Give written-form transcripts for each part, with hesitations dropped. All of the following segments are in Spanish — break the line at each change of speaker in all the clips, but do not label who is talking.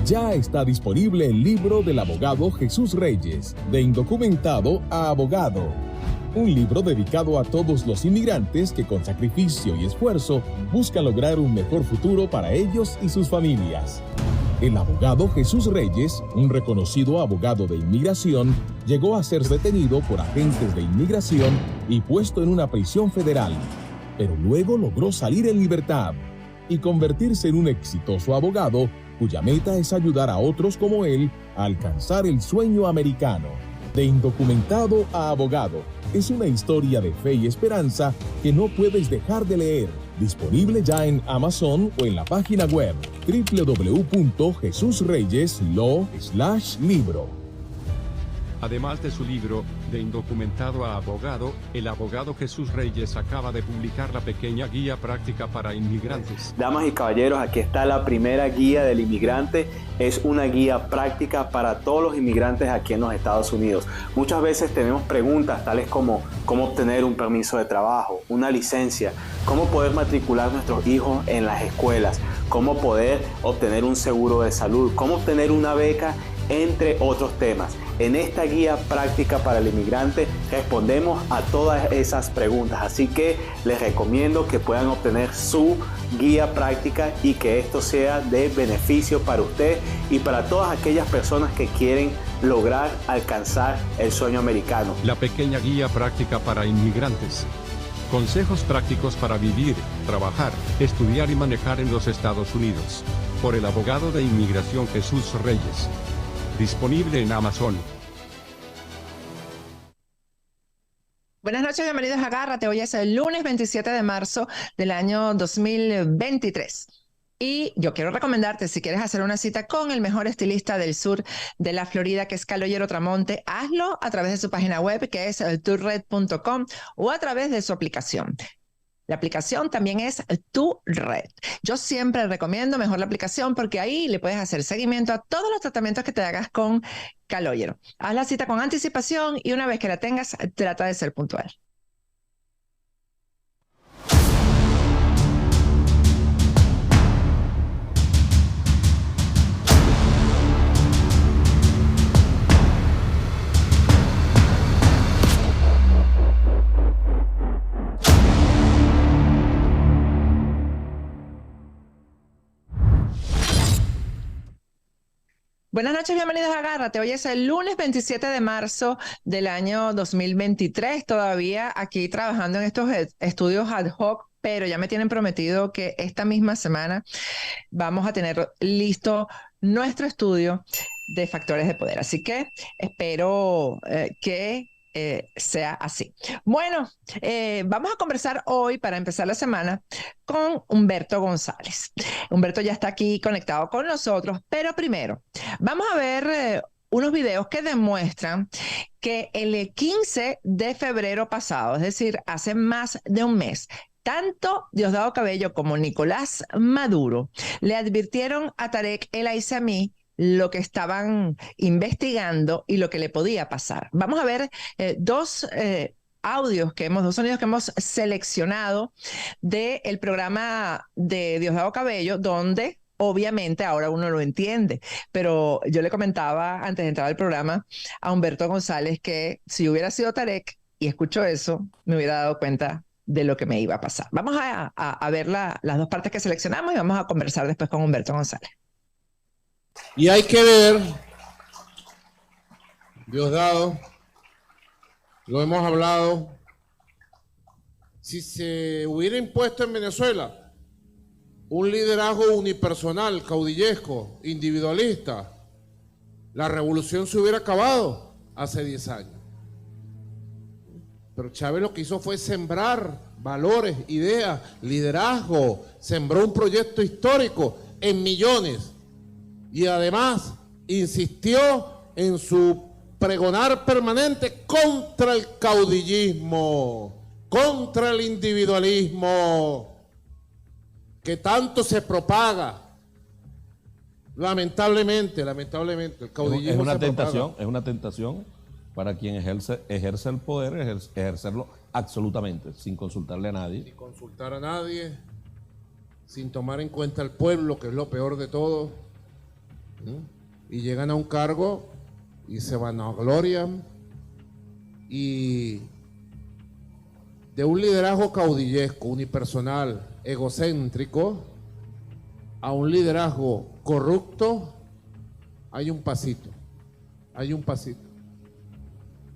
Ya está disponible el libro del abogado Jesús Reyes, de indocumentado a abogado. Un libro dedicado a todos los inmigrantes que con sacrificio y esfuerzo buscan lograr un mejor futuro para ellos y sus familias. El abogado Jesús Reyes, un reconocido abogado de inmigración, llegó a ser detenido por agentes de inmigración y puesto en una prisión federal, pero luego logró salir en libertad y convertirse en un exitoso abogado cuya meta es ayudar a otros como él a alcanzar el sueño americano. De indocumentado a abogado, es una historia de fe y esperanza que no puedes dejar de leer. Disponible ya en Amazon o en la página web www.jesusreyes.law/libro.
Además de su libro, De indocumentado a abogado, el abogado Jesús Reyes acaba de publicar la pequeña guía práctica para inmigrantes.
Damas y caballeros, aquí está la primera guía del inmigrante. Es una guía práctica para todos los inmigrantes aquí en los Estados Unidos. Muchas veces tenemos preguntas tales como cómo obtener un permiso de trabajo, una licencia, cómo poder matricular a nuestros hijos en las escuelas, cómo poder obtener un seguro de salud, cómo obtener una beca, entre otros temas. En esta guía práctica para el inmigrante respondemos a todas esas preguntas, así que les recomiendo que puedan obtener su guía práctica y que esto sea de beneficio para usted y para todas aquellas personas que quieren lograr alcanzar el sueño americano.
La pequeña guía práctica para inmigrantes. Consejos prácticos para vivir, trabajar, estudiar y manejar en los Estados Unidos. Por el abogado de inmigración Jesús Reyes. Disponible en Amazon.
Buenas noches, bienvenidos a Agárrate. Hoy es el lunes 27 de marzo del año 2023. Y yo quiero recomendarte, si quieres hacer una cita con el mejor estilista del sur de la Florida, que es Caloyero Tramonte, hazlo a través de su página web, que es tourred.com, o a través de su aplicación. La aplicación también es Tu Red. Yo siempre recomiendo mejor la aplicación porque ahí le puedes hacer seguimiento a todos los tratamientos que te hagas con Caloyero. Haz la cita con anticipación y una vez que la tengas, trata de ser puntual. Buenas noches, bienvenidos a Agárrate. Hoy es el lunes 27 de marzo del año 2023. Todavía aquí trabajando en estos estudios ad hoc, pero ya me tienen prometido que esta misma semana vamos a tener listo nuestro estudio de factores de poder. Así que espero que sea así. Bueno, vamos a conversar hoy para empezar la semana con Humberto González. Humberto ya está aquí conectado con nosotros, pero primero vamos a ver unos videos que demuestran que el 15 de febrero pasado, es decir, hace más de un mes, tanto Diosdado Cabello como Nicolás Maduro le advirtieron a Tarek El Aissami lo que estaban investigando y lo que le podía pasar. Vamos a ver dos sonidos que hemos seleccionado del programa de Diosdado Cabello, donde obviamente ahora uno lo entiende, pero yo le comentaba antes de entrar al programa a Humberto González que si hubiera sido Tarek y escucho eso, me hubiera dado cuenta de lo que me iba a pasar. Vamos a ver las dos partes que seleccionamos y vamos a conversar después con Humberto González.
Y hay que ver, Diosdado, lo hemos hablado, si se hubiera impuesto en Venezuela un liderazgo unipersonal, caudillesco, individualista, la revolución se hubiera acabado hace 10 años. Pero Chávez lo que hizo fue sembrar valores, ideas, liderazgo, sembró un proyecto histórico en millones. Y además insistió en su pregonar permanente contra el caudillismo, contra el individualismo, que tanto se propaga. Lamentablemente, el caudillismo
es una
se
tentación,
propaga.
es una tentación para quien ejerce el poder, ejercerlo absolutamente, sin consultarle a nadie.
Sin consultar a nadie, sin tomar en cuenta al pueblo, que es lo peor de todo. Y llegan a un cargo y se vanaglorian y de un liderazgo caudillesco, unipersonal, egocéntrico, a un liderazgo corrupto, hay un pasito,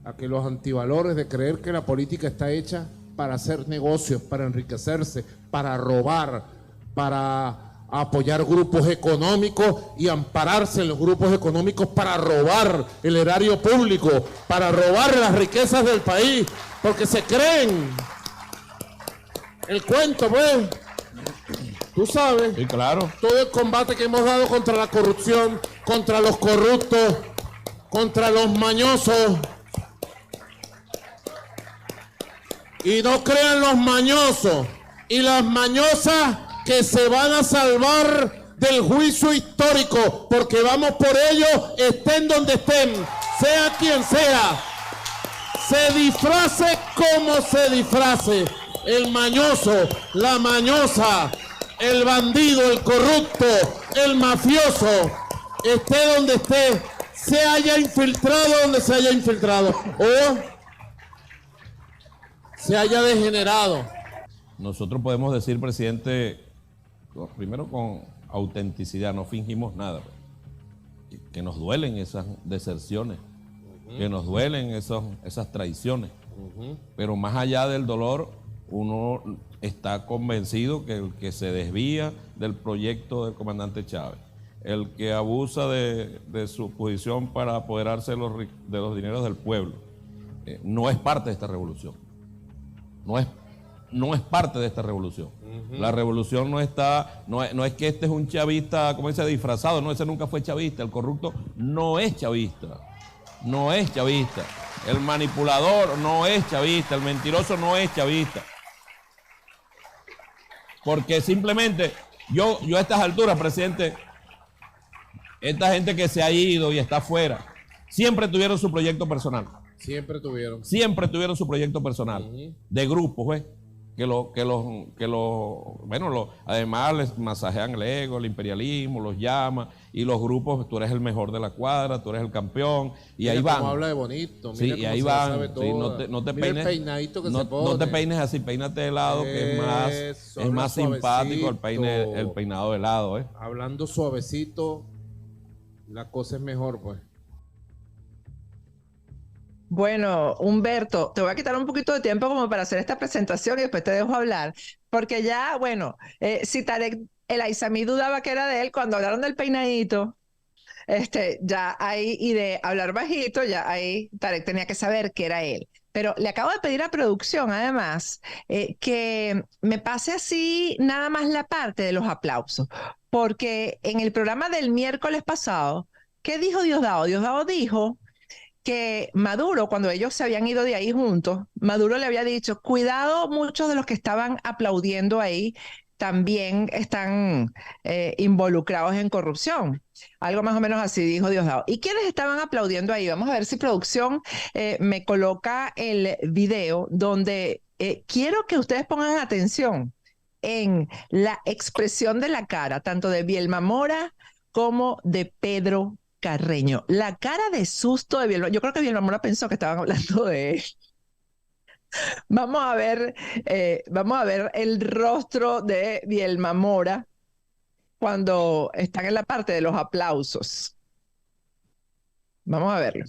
a que los antivalores de creer que la política está hecha para hacer negocios, para enriquecerse, para robar, para apoyar grupos económicos y ampararse en los grupos económicos para robar el erario público, para robar las riquezas del país, porque se creen el cuento, pues. Tú sabes,
Sí, claro.
todo el combate que hemos dado contra la corrupción, contra los corruptos, contra los mañosos. Y no crean los mañosos y las mañosas que se van a salvar del juicio histórico, porque vamos por ellos, estén donde estén, sea quien sea, se disfrace como se disfrace, el mañoso, la mañosa, el bandido, el corrupto, el mafioso, esté donde esté, se haya infiltrado donde se haya infiltrado, o se haya degenerado.
Nosotros podemos decir, presidente, primero con autenticidad, no fingimos nada, que nos duelen esas deserciones, que nos duelen esas traiciones, pero más allá del dolor, uno está convencido que el que se desvía del proyecto del comandante Chávez, el que abusa de su posición para apoderarse de los dineros del pueblo, no es parte de esta revolución. No es parte de esta revolución. La revolución no es que este es un chavista, como dice, disfrazado. No, ese nunca fue chavista. El corrupto no es chavista. No es chavista. El manipulador no es chavista. El mentiroso no es chavista. Porque simplemente, yo a estas alturas, presidente, esta gente que se ha ido y está afuera, siempre tuvieron su proyecto personal.
Siempre tuvieron
su proyecto personal, de grupos, ¿ves? Además les masajean el ego, el imperialismo, los llaman, y los grupos, tú eres el mejor de la cuadra, tú eres el campeón, y
mira
ahí van.
Cómo habla de bonito,
sí,
mira
y
cómo
ahí
se
van,
sabe
sí, no te
mira
peines,
el peinadito que se pone.
no te peines así, peínate de lado, que es más simpático el peinado de lado, ¿eh?
Hablando suavecito, la cosa es mejor, pues.
Bueno, Humberto, te voy a quitar un poquito de tiempo como para hacer esta presentación y después te dejo hablar, porque ya, bueno, si Tarek El Aizami dudaba que era de él, cuando hablaron del peinadito, ya ahí, y de hablar bajito, ya ahí Tarek tenía que saber que era él. Pero le acabo de pedir a producción, además, que me pase así nada más la parte de los aplausos, porque en el programa del miércoles pasado, ¿qué dijo Diosdado? Diosdado dijo que Maduro, cuando ellos se habían ido de ahí juntos, Maduro le había dicho, cuidado, muchos de los que estaban aplaudiendo ahí también están involucrados en corrupción. Algo más o menos así dijo Diosdado. ¿Y quiénes estaban aplaudiendo ahí? Vamos a ver si producción me coloca el video donde quiero que ustedes pongan atención en la expresión de la cara, tanto de Vielma Mora como de Pedro Carreño. La cara de susto de Vielma. Yo creo que Vielma Mora pensó que estaban hablando de él. Vamos a ver el rostro de Vielma Mora cuando están en la parte de los aplausos. Vamos a verlo.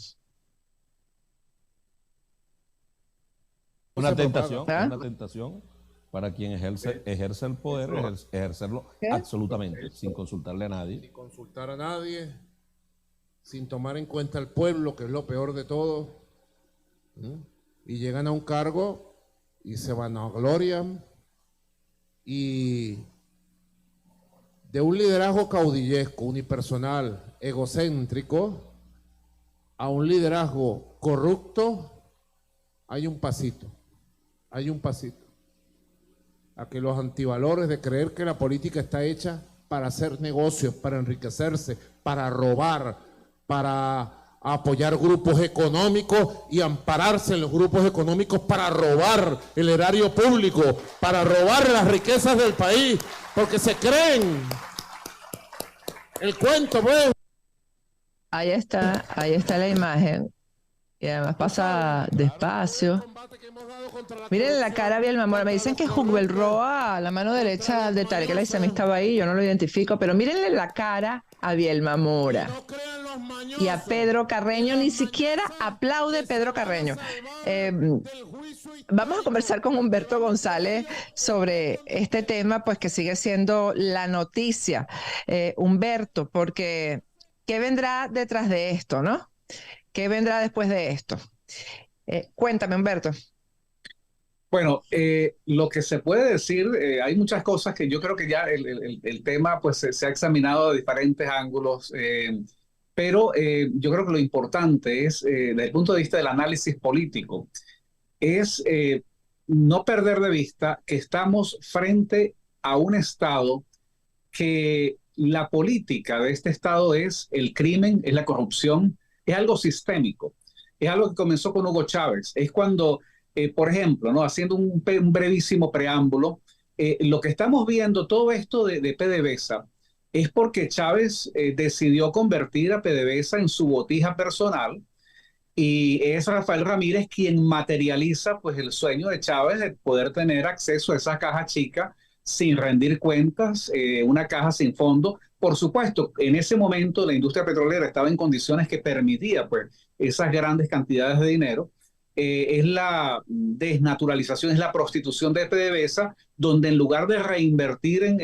Una tentación para quien ejerce el poder, ejercerlo absolutamente, sin consultarle a nadie.
Sin consultar a nadie, sin tomar en cuenta al pueblo, que es lo peor de todo. Y llegan a un cargo y se vanaglorian y de un liderazgo caudillesco, unipersonal, egocéntrico, a un liderazgo corrupto, hay un pasito, a que los antivalores de creer que la política está hecha para hacer negocios, para enriquecerse, para robar, para apoyar grupos económicos y ampararse en los grupos económicos para robar el erario público, para robar las riquezas del país, porque se creen el cuento, pues.
ahí está la imagen. Y además pasa despacio. Miren la cara a Bielma Mora. Me dicen que Jugbel Roa, la mano derecha de Tarek El Aissami, estaba ahí. Yo no lo identifico, pero mírenle la cara a Bielma Mora. Y a Pedro Carreño, ni siquiera aplaude Pedro Carreño. Vamos a conversar con Humberto González sobre este tema, pues que sigue siendo la noticia. Humberto, porque ¿qué vendrá detrás de esto, no? ¿Qué vendrá después de esto? Cuéntame, Humberto.
Bueno, lo que se puede decir, hay muchas cosas que yo creo que ya el tema pues se ha examinado de diferentes ángulos, pero yo creo que lo importante es, desde el punto de vista del análisis político, es no perder de vista que estamos frente a un Estado que la política de este Estado es el crimen, es la corrupción, es algo sistémico, es algo que comenzó con Hugo Chávez. Es cuando, por ejemplo, ¿no? Haciendo un brevísimo preámbulo, lo que estamos viendo, todo esto de PDVSA, es porque Chávez decidió convertir a PDVSA en su botija personal, y es Rafael Ramírez quien materializa pues, el sueño de Chávez de poder tener acceso a esa caja chica sin rendir cuentas, una caja sin fondo. Por supuesto, en ese momento la industria petrolera estaba en condiciones que permitía pues, esas grandes cantidades de dinero. Es la desnaturalización, es la prostitución de PDVSA, donde en lugar de reinvertir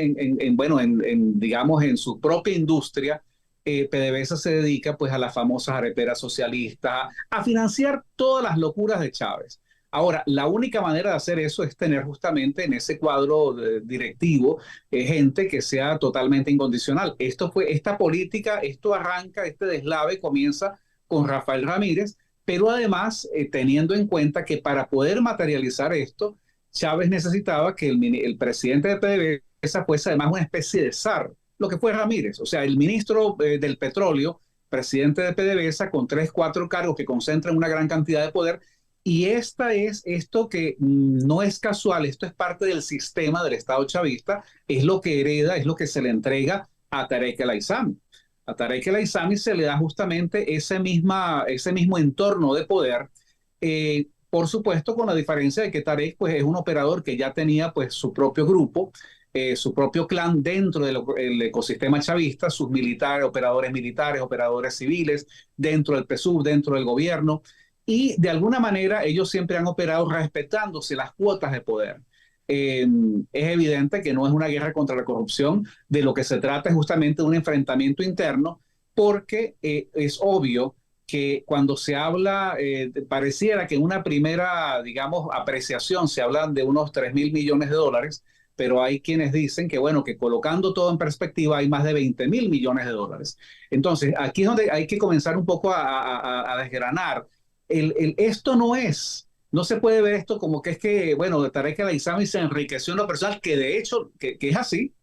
digamos, en su propia industria, PDVSA se dedica pues, a las famosas areperas socialistas, a financiar todas las locuras de Chávez. Ahora, la única manera de hacer eso es tener justamente en ese cuadro directivo gente que sea totalmente incondicional. Esta política, esto arranca, este deslave comienza con Rafael Ramírez, pero además teniendo en cuenta que para poder materializar esto, Chávez necesitaba que el presidente de PDVSA fuese además una especie de zar, lo que fue Ramírez, o sea, el ministro del petróleo, presidente de PDVSA, con 3, 4 cargos que concentran una gran cantidad de poder. Y esto que no es casual, esto es parte del sistema del Estado chavista, es lo que hereda, es lo que se le entrega a Tarek El Aissami. A Tarek El Aissami se le da justamente ese mismo entorno de poder, por supuesto con la diferencia de que Tarek pues, es un operador que ya tenía pues, su propio grupo, su propio clan dentro del ecosistema chavista, sus militares, operadores civiles, dentro del PSUV, dentro del gobierno. Y de alguna manera ellos siempre han operado respetándose las cuotas de poder. Es evidente que no es una guerra contra la corrupción, de lo que se trata es justamente de un enfrentamiento interno, porque es obvio que cuando se habla, pareciera que en una primera, digamos, apreciación se hablan de unos 3.000 millones de dólares, pero hay quienes dicen que, bueno, que colocando todo en perspectiva hay más de 20.000 millones de dólares. Entonces, aquí es donde hay que comenzar un poco a desgranar. Esto no se puede ver esto como que es que, bueno, Tarek El Aissami se enriqueció en lo personal, que de hecho, que es así,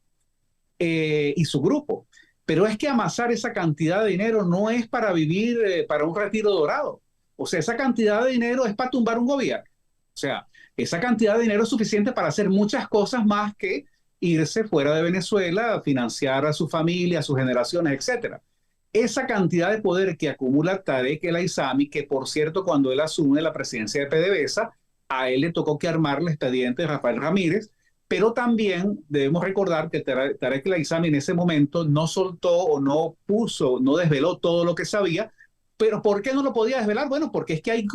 y su grupo. Pero es que amasar esa cantidad de dinero no es para vivir, para un retiro dorado. O sea, esa cantidad de dinero es para tumbar un gobierno. O sea, esa cantidad de dinero es suficiente para hacer muchas cosas más que irse fuera de Venezuela, financiar a su familia, a sus generaciones, etcétera. Esa cantidad de poder que acumula Tarek El Aissami, que por cierto, cuando él asume la presidencia de PDVSA, a él le tocó que armar el expediente de Rafael Ramírez, pero también debemos recordar que Tarek El Aissami en ese momento no soltó o no desveló todo lo que sabía. ¿Pero por qué no lo podía desvelar? Bueno, porque es que hay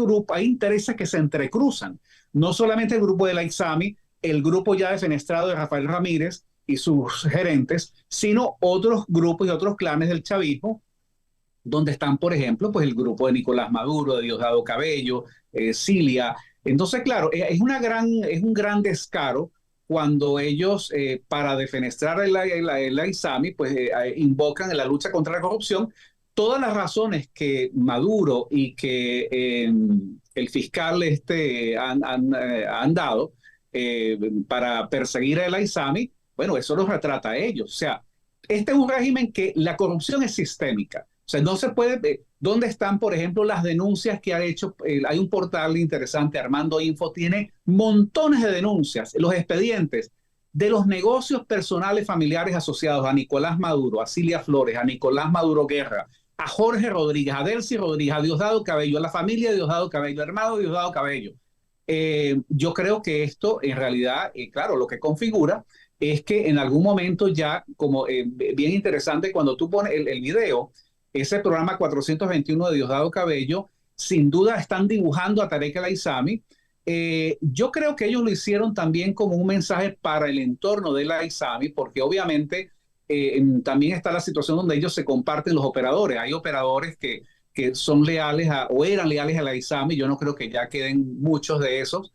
intereses que se entrecruzan. No solamente el grupo de El Aissami, el grupo ya defenestrado de Rafael Ramírez y sus gerentes, sino otros grupos y otros clanes del chavismo, donde están, por ejemplo, pues el grupo de Nicolás Maduro, de Diosdado Cabello, Cilia. Entonces, claro, es un gran descaro cuando ellos, para defenestrar el Aissami, pues invocan en la lucha contra la corrupción todas las razones que Maduro y que el fiscal han dado para perseguir al Aissami. Bueno, eso los retrata a ellos. O sea, este es un régimen que la corrupción es sistémica. O sea, no se puede... ¿Dónde están, por ejemplo, las denuncias que ha hecho? Hay un portal interesante, Armando Info, tiene montones de denuncias, los expedientes de los negocios personales familiares asociados a Nicolás Maduro, a Cilia Flores, a Nicolás Maduro Guerra, a Jorge Rodríguez, a Delcy Rodríguez, a Diosdado Cabello, a la familia de Diosdado Cabello, al hermano de Diosdado Cabello. Yo creo que esto en realidad, claro, lo que configura es que en algún momento ya, como bien interesante, cuando tú pones el video, ese programa 421 de Diosdado Cabello, sin duda están dibujando a Tarek El Aissami. Yo creo que ellos lo hicieron también como un mensaje para el entorno de El Aissami, porque obviamente también está la situación donde ellos se comparten los operadores. Hay operadores que son leales o eran leales a El Aissami. Yo no creo que ya queden muchos de esos,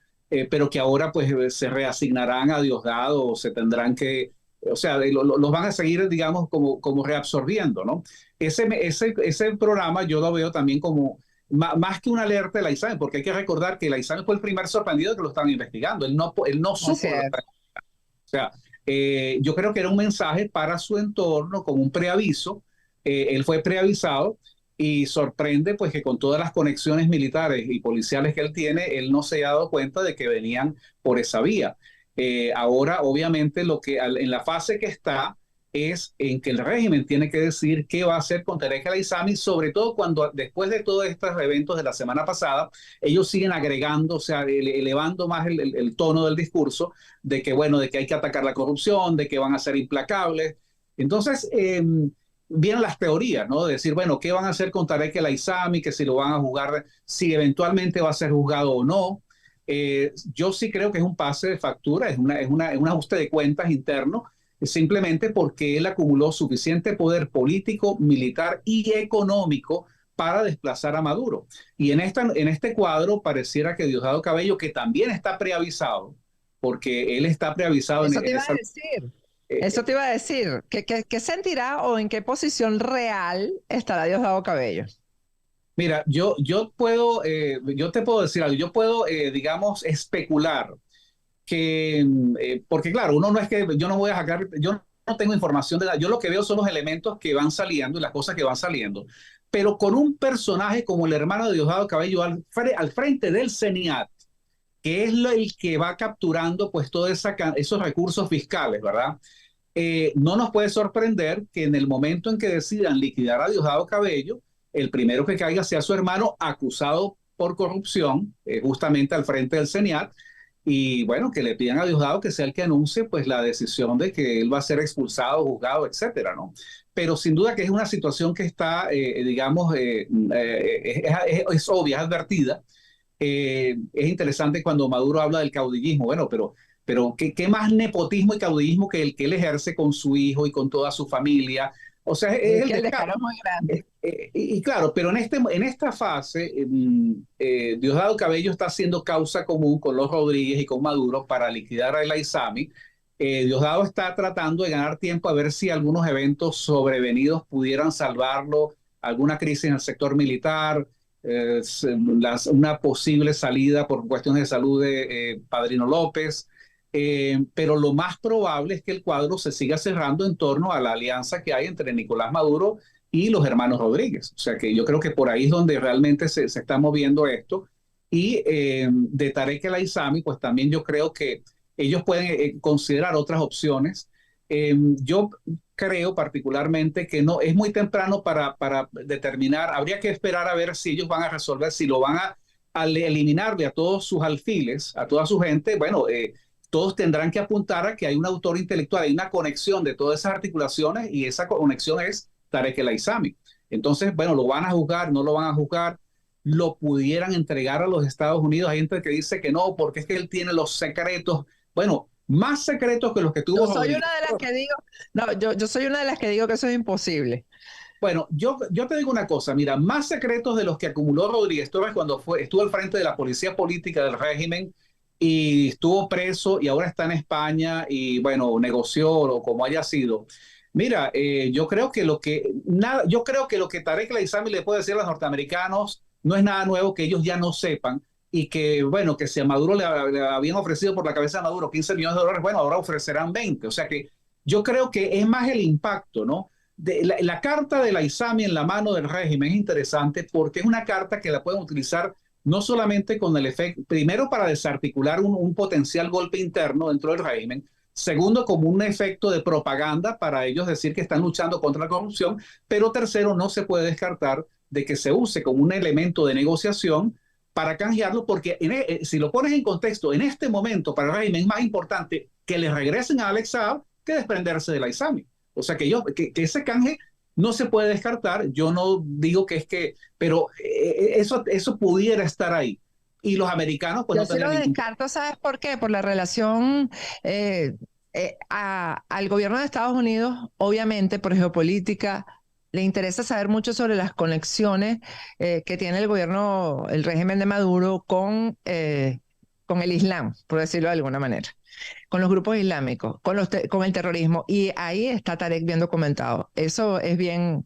pero que ahora pues se reasignarán a Diosdado o se tendrán que, o sea, los van a seguir, digamos, como reabsorbiendo, ¿no? Ese programa yo lo veo también como más que una alerta de El Aissami, porque hay que recordar que El Aissami fue el primer sorprendido que lo estaban investigando. Él no supo. O sea, yo creo que era un mensaje para su entorno, como un preaviso. Él fue preavisado y sorprende pues que con todas las conexiones militares y policiales que él tiene, él no se ha dado cuenta de que venían por esa vía. Ahora, obviamente, en la fase que está es en que el régimen tiene que decir qué va a hacer con Tarek El Aissami, sobre todo cuando después de todos estos eventos de la semana pasada, ellos siguen agregando, o sea, elevando más el tono del discurso de que, bueno, de que hay que atacar la corrupción, de que van a ser implacables. Entonces, vienen las teorías, ¿no? De decir, bueno, ¿qué van a hacer con Tarek El Aissami? Que si lo van a juzgar, si eventualmente va a ser juzgado o no. Yo sí creo que es un pase de factura, es un ajuste de cuentas interno, simplemente porque él acumuló suficiente poder político, militar y económico para desplazar a Maduro. Y en este cuadro pareciera que Diosdado Cabello, que también está preavisado, porque él está preavisado
Eso te iba a decir. Eso te iba a decir. ¿Qué sentirá o en qué posición real estará Diosdado Cabello?
Mira, yo te puedo decir algo. Yo puedo, digamos, especular que, porque claro, uno no es que yo no voy a sacar, yo no tengo información de nada, yo lo que veo son los elementos que van saliendo y las cosas que van saliendo, pero con un personaje como el hermano de Diosdado Cabello al frente del CENIAT, que es el que va capturando pues todos esos recursos fiscales, ¿verdad? No nos puede sorprender que en el momento en que decidan liquidar a Diosdado Cabello, el primero que caiga sea su hermano acusado por corrupción, justamente al frente del CENIAT, y bueno, que le pidan a Diosdado que sea el que anuncie pues la decisión de que él va a ser expulsado, juzgado, etcétera, ¿no? Pero sin duda que es una situación que está, digamos, es obvia, es advertida. Es interesante cuando Maduro habla del caudillismo. Bueno, pero ¿qué más nepotismo y caudillismo que el que él ejerce con su hijo y con toda su familia? O sea, es el
descaro muy grande.
Y claro, pero en esta fase, Diosdado Cabello está haciendo causa común con los Rodríguez y con Maduro para liquidar a El Aissami. Diosdado está tratando de ganar tiempo a ver si algunos eventos sobrevenidos pudieran salvarlo, alguna crisis en el sector militar, una posible salida por cuestiones de salud de Padrino López. Pero lo más probable es que el cuadro se siga cerrando en torno a la alianza que hay entre Nicolás Maduro y los hermanos Rodríguez. O sea que yo creo que por ahí es donde realmente se está moviendo esto. Y de Tarek El Aissami, pues también yo creo que ellos pueden considerar otras opciones. Yo creo particularmente que no es muy temprano para determinar. Habría que esperar a ver si ellos van a resolver, si lo van a eliminarle a todos sus alfiles, a toda su gente. Bueno, todos tendrán que apuntar a que hay un autor intelectual, hay una conexión de todas esas articulaciones y esa conexión es Tarek El Aissami. Entonces, bueno, ¿lo van a juzgar? ¿No lo van a juzgar? ¿Lo pudieran entregar a los Estados Unidos? Hay gente que dice que no, porque es que él tiene los secretos. Bueno, más secretos que los que tuvo.
Yo soy una de las que digo, no, yo soy una de las que digo que eso es imposible.
Bueno, yo te digo una cosa, mira, más secretos de los que acumuló Rodríguez Torres cuando estuvo al frente de la policía política del régimen y estuvo preso y ahora está en España y bueno, negoció o como haya sido. Mira, yo creo que lo que Tarek El Aissami le puede decir a los norteamericanos no es nada nuevo que ellos ya no sepan y que, bueno, que si a Maduro le habían ofrecido por la cabeza de Maduro 15 millones de dólares, bueno, ahora ofrecerán 20. O sea que yo creo que es más el impacto, ¿no? La carta de El Aissami en la mano del régimen es interesante porque es una carta que la pueden utilizar no solamente con el efecto, primero para desarticular un potencial golpe interno dentro del régimen, Segundo, como un efecto de propaganda para ellos decir que están luchando contra la corrupción. Pero tercero, no se puede descartar de que se use como un elemento de negociación para canjearlo, porque si lo pones en contexto, en este momento para el régimen es más importante que le regresen a Alex Saab que desprenderse de la ISAMI. O sea que ese canje no se puede descartar. Yo no digo que es que, pero eso pudiera estar ahí. Y los americanos, pues
Yo
no
sí lo
tendrían
descarto, ¿sabes por qué? Por la relación al gobierno de Estados Unidos, obviamente, por geopolítica, le interesa saber mucho sobre las conexiones que tiene el gobierno, el régimen de Maduro con el Islam, por decirlo de alguna manera, con los grupos islámicos, con el terrorismo. Y ahí está Tarek bien documentado. Eso es bien...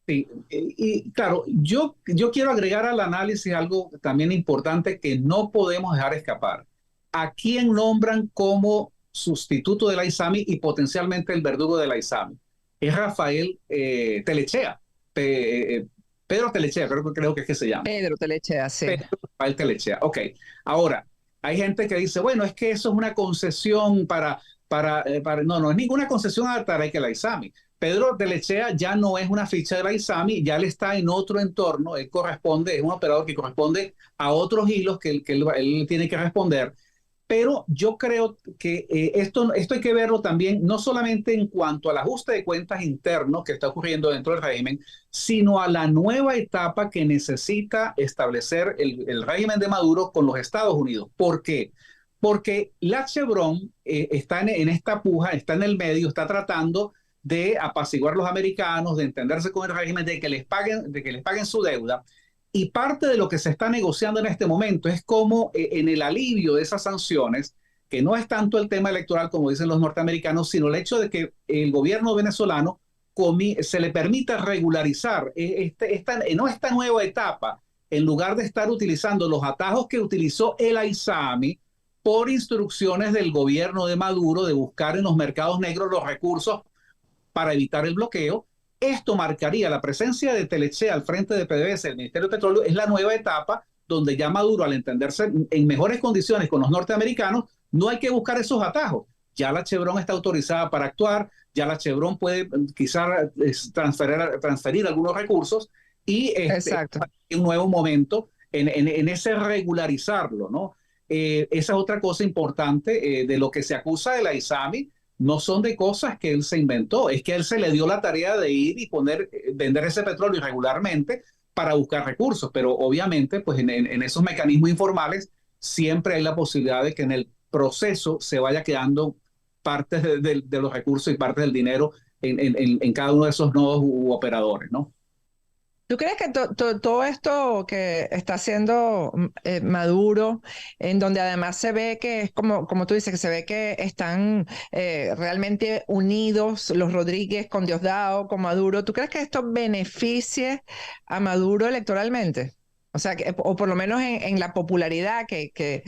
Sí, y claro, yo quiero agregar al análisis algo también importante que no podemos dejar escapar. ¿A quién nombran como sustituto de la ISAMI y potencialmente el verdugo de la ISAMI? Es Rafael Telechea, Pedro Telechea, creo que es que se llama.
Pedro Telechea, sí.
Pedro Rafael Telechea, ok. Ahora, hay gente que dice, bueno, es que eso es una concesión no es ninguna concesión a Tarek el Aissami. Pedro Telechea ya no es una ficha de la ISAMI, ya él está en otro entorno, es un operador que corresponde a otros hilos que él tiene que responder. Pero yo creo que esto hay que verlo también, no solamente en cuanto al ajuste de cuentas interno que está ocurriendo dentro del régimen, sino a la nueva etapa que necesita establecer el régimen de Maduro con los Estados Unidos. ¿Por qué? Porque la Chevron está en esta puja, está en el medio, está tratando de apaciguar a los americanos, de entenderse con el régimen, de que les paguen su deuda. Y parte de lo que se está negociando en este momento es cómo en el alivio de esas sanciones, que no es tanto el tema electoral como dicen los norteamericanos, sino el hecho de que el gobierno venezolano se le permita regularizar esta nueva etapa, en lugar de estar utilizando los atajos que utilizó el Aissami por instrucciones del gobierno de Maduro de buscar en los mercados negros los recursos para evitar el bloqueo. Esto marcaría la presencia de Telechea al frente de PDVSA, el Ministerio de Petróleo, es la nueva etapa donde ya Maduro, al entenderse en mejores condiciones con los norteamericanos, no hay que buscar esos atajos. Ya la Chevron está autorizada para actuar, ya la Chevron puede quizás transferir algunos recursos y un nuevo momento en ese regularizarlo, ¿no? Esa es otra cosa importante de lo que se acusa de la ISAMI. No son de cosas que él se inventó, es que él se le dio la tarea de ir y vender ese petróleo irregularmente para buscar recursos, pero obviamente pues en esos mecanismos informales siempre hay la posibilidad de que en el proceso se vaya quedando parte de los recursos y parte del dinero en cada uno de esos nodos u operadores, ¿no?
¿Tú crees que todo esto que está haciendo Maduro, en donde además se ve que es como tú dices, que se ve que están realmente unidos los Rodríguez con Diosdado, con Maduro, ¿tú crees que esto beneficie a Maduro electoralmente? O sea, o por lo menos en la popularidad que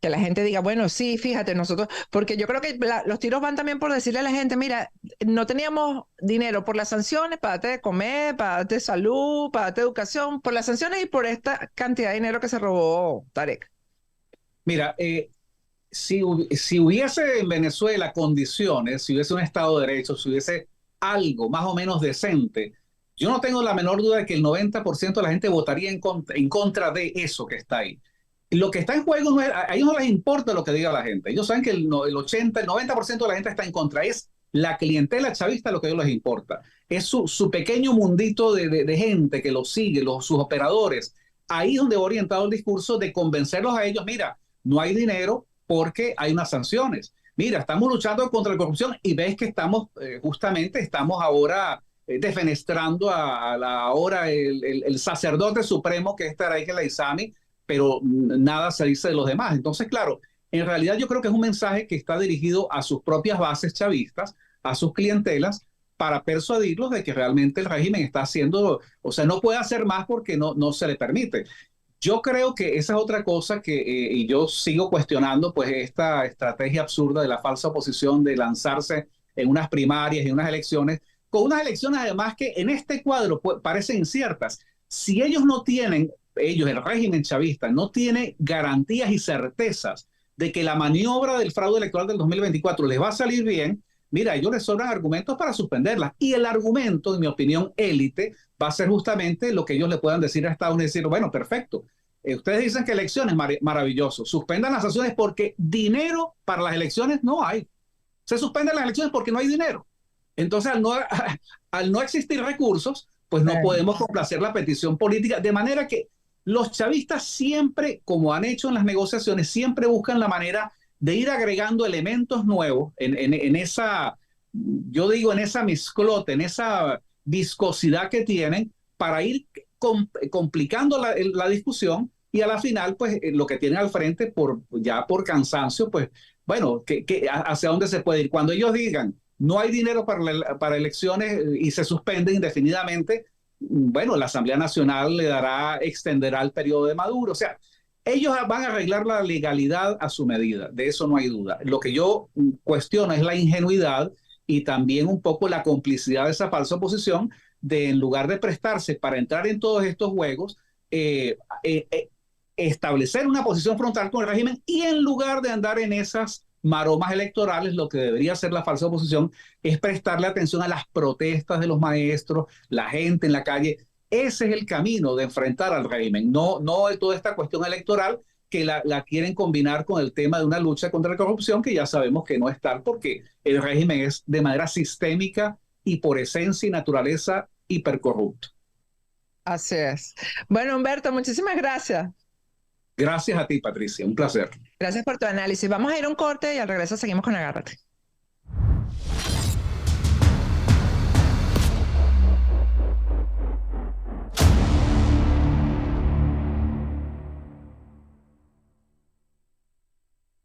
la gente diga, bueno, sí, fíjate, nosotros, porque yo creo que los tiros van también por decirle a la gente, mira, no teníamos dinero por las sanciones, para darte de comer, para darte salud, para darte educación, por las sanciones y por esta cantidad de dinero que se robó Tarek.
Mira, si hubiese en Venezuela condiciones, si hubiese un Estado de Derecho, si hubiese algo más o menos decente, yo no tengo la menor duda de que el 90% de la gente votaría en contra de eso que está ahí. Lo que está en juego, a ellos no les importa lo que diga la gente. Ellos saben que el 80, el 90% de la gente está en contra. Es la clientela chavista lo que a ellos les importa. Es su pequeño mundito de gente que los sigue, sus operadores. Ahí es donde va orientado el discurso de convencerlos a ellos, mira, no hay dinero porque hay unas sanciones. Mira, estamos luchando contra la corrupción y ves que estamos ahora defenestrando ahora el sacerdote supremo que es Tarek el Aissami, pero nada se dice de los demás. Entonces, claro, en realidad yo creo que es un mensaje que está dirigido a sus propias bases chavistas, a sus clientelas, para persuadirlos de que realmente el régimen está haciendo, o sea, no puede hacer más porque no se le permite. Yo creo que esa es otra cosa y yo sigo cuestionando pues esta estrategia absurda de la falsa oposición de lanzarse en unas primarias y unas elecciones, con unas elecciones además que en este cuadro parecen inciertas. Si ellos no tienen, el régimen chavista no tiene garantías y certezas de que la maniobra del fraude electoral del 2024 les va a salir bien, mira, a ellos les sobran argumentos para suspenderla. Y el argumento, en mi opinión, élite, va a ser justamente lo que ellos le puedan decir a Estados Unidos, decir, bueno, perfecto, ustedes dicen que elecciones, maravilloso, suspendan las sanciones porque dinero para las elecciones no hay. Se suspenden las elecciones porque no hay dinero. Entonces, al no existir recursos, pues no podemos complacer la petición política, de manera que los chavistas siempre, como han hecho en las negociaciones, siempre buscan la manera de ir agregando elementos nuevos en esa, yo digo, en esa mezclota, en esa viscosidad que tienen para ir complicando la discusión y a la final, pues lo que tienen al frente, ya por cansancio, pues bueno, hacia dónde se puede ir. Cuando ellos digan, no hay dinero para elecciones y se suspende indefinidamente, bueno, la Asamblea Nacional extenderá el periodo de Maduro. O sea, ellos van a arreglar la legalidad a su medida, de eso no hay duda. Lo que yo cuestiono es la ingenuidad y también un poco la complicidad de esa falsa oposición de, en lugar de prestarse para entrar en todos estos juegos, establecer una posición frontal con el régimen y en lugar de andar en esas maromas electorales, lo que debería hacer la falsa oposición es prestarle atención a las protestas de los maestros, la gente en la calle. Ese es el camino de enfrentar al régimen, no toda esta cuestión electoral que la quieren combinar con el tema de una lucha contra la corrupción, que ya sabemos que no es tal, porque el régimen es de manera sistémica y por esencia y naturaleza hipercorrupto.
Así es. Bueno, Humberto, muchísimas gracias.
Gracias a ti, Patricia, un placer.
Gracias por tu análisis. Vamos a ir a un corte y al regreso seguimos con Agárrate.